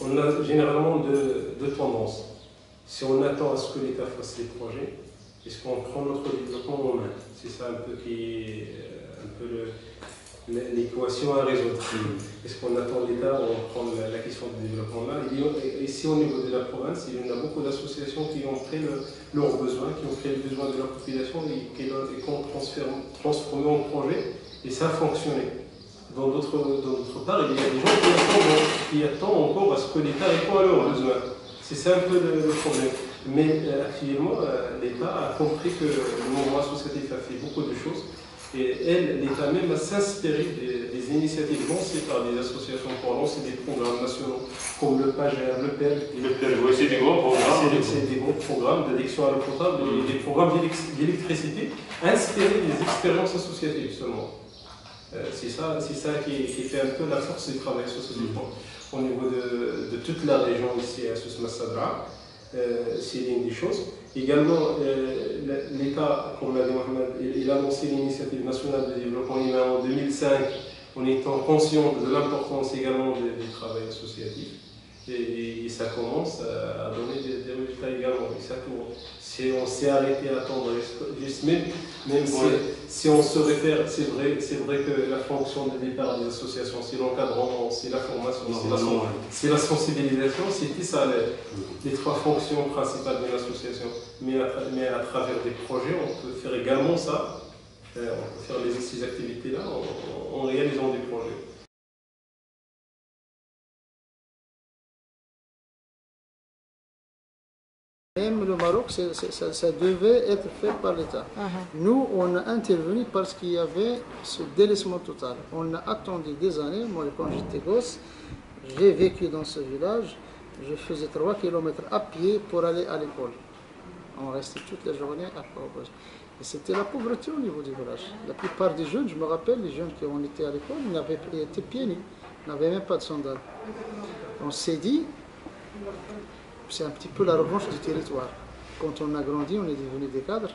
On a généralement deux tendances. Si on attend à ce que l'État fasse les projets, est-ce qu'on prend notre développement en main? C'est ça un peu qui est un peu l'équation à résoudre. Est-ce qu'on attend l'État ou on prend la question du développement là? Ici au niveau de la province, il y en a beaucoup d'associations qui ont créé leurs besoins, qui ont créé le besoin de la population et qui ont transformé en projet, et ça a fonctionné. Dans d'autres part, il y a des gens qui attendent encore à ce que l'État réponde à leurs besoins. C'est ça un peu le problème. Mais actuellement, l'État a compris que le mouvement associatif a fait beaucoup de choses. Et l'État même a s'inspiré des initiatives lancées par des associations pour lancer des programmes nationaux, comme le PAGER, le PEL. Oui, c'est des gros programmes. C'est des gros programmes d'addiction à l'eau potable et des programmes d'électricité inspirés des expériences associatives seulement. C'est ça qui fait un peu la force du travail associatif au niveau de toute la région ici à Souss Massadra. C'est l'une des choses. Également, l'État, comme l'a dit Mohamed, il a lancé l'initiative nationale de développement humain en 2005 en étant conscient de l'importance également du travail associatif. Et ça commence à donner des résultats également. Et ça tourne. Si on s'est arrêté à attendre juste même si on se réfère, c'est vrai que la fonction de départ des associations, c'est l'encadrement, c'est la formation, c'est la sensibilisation, c'était ça les trois fonctions principales de l'association. Mais à travers des projets, on peut faire également ça, on peut faire ces activités-là en réalisant des projets. Même le Maroc, ça devait être fait par l'État. Nous, on a intervenu parce qu'il y avait ce délaissement total. On a attendu des années. Moi, quand j'étais gosse, j'ai vécu dans ce village. Je faisais 3 km à pied pour aller à l'école. On restait toute la journée à l'école. Et c'était la pauvreté au niveau du village. La plupart des jeunes, je me rappelle, les jeunes qui ont été à l'école, ils étaient pieds nus. Ils n'avaient même pas de sandales. On s'est dit, c'est un petit peu la revanche du territoire. Quand on a grandi, on est devenu des cadres,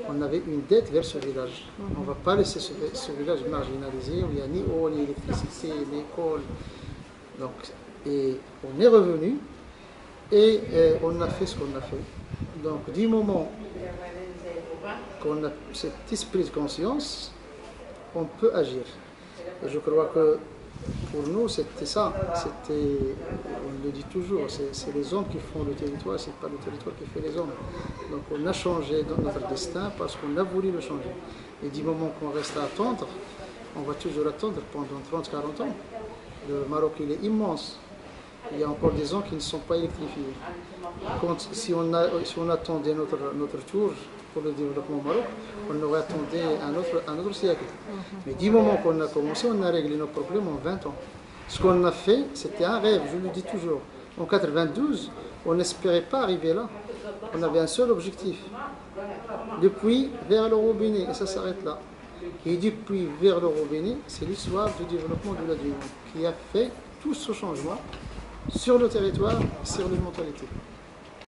on avait une dette vers ce village. On ne va pas laisser ce village marginalisé où il n'y a ni eau, ni électricité, ni école. Donc, et on est revenu et on a fait ce qu'on a fait. Donc, du moment qu'on a cet esprit de conscience, on peut agir. Et je crois que pour nous, c'était ça. On le dit toujours, c'est les hommes qui font le territoire, c'est pas le territoire qui fait les hommes. Donc on a changé notre destin parce qu'on a voulu le changer. Et du moment qu'on reste à attendre, on va toujours attendre pendant 30-40 ans. Le Maroc, il est immense. Il y a encore des zones qui ne sont pas électrifiées. Si on attendait notre tour pour le développement au Maroc, on aurait attendu un autre siècle. Mais du moment qu'on a commencé, on a réglé nos problèmes en 20 ans. Ce qu'on a fait, c'était un rêve, je le dis toujours. En 92, on n'espérait pas arriver là. On avait un seul objectif. Depuis, vers le robinet, et ça s'arrête là. Et depuis, vers le robinet, c'est l'histoire du développement de la Dune qui a fait tout ce changement sur le territoire, sur les mentalités.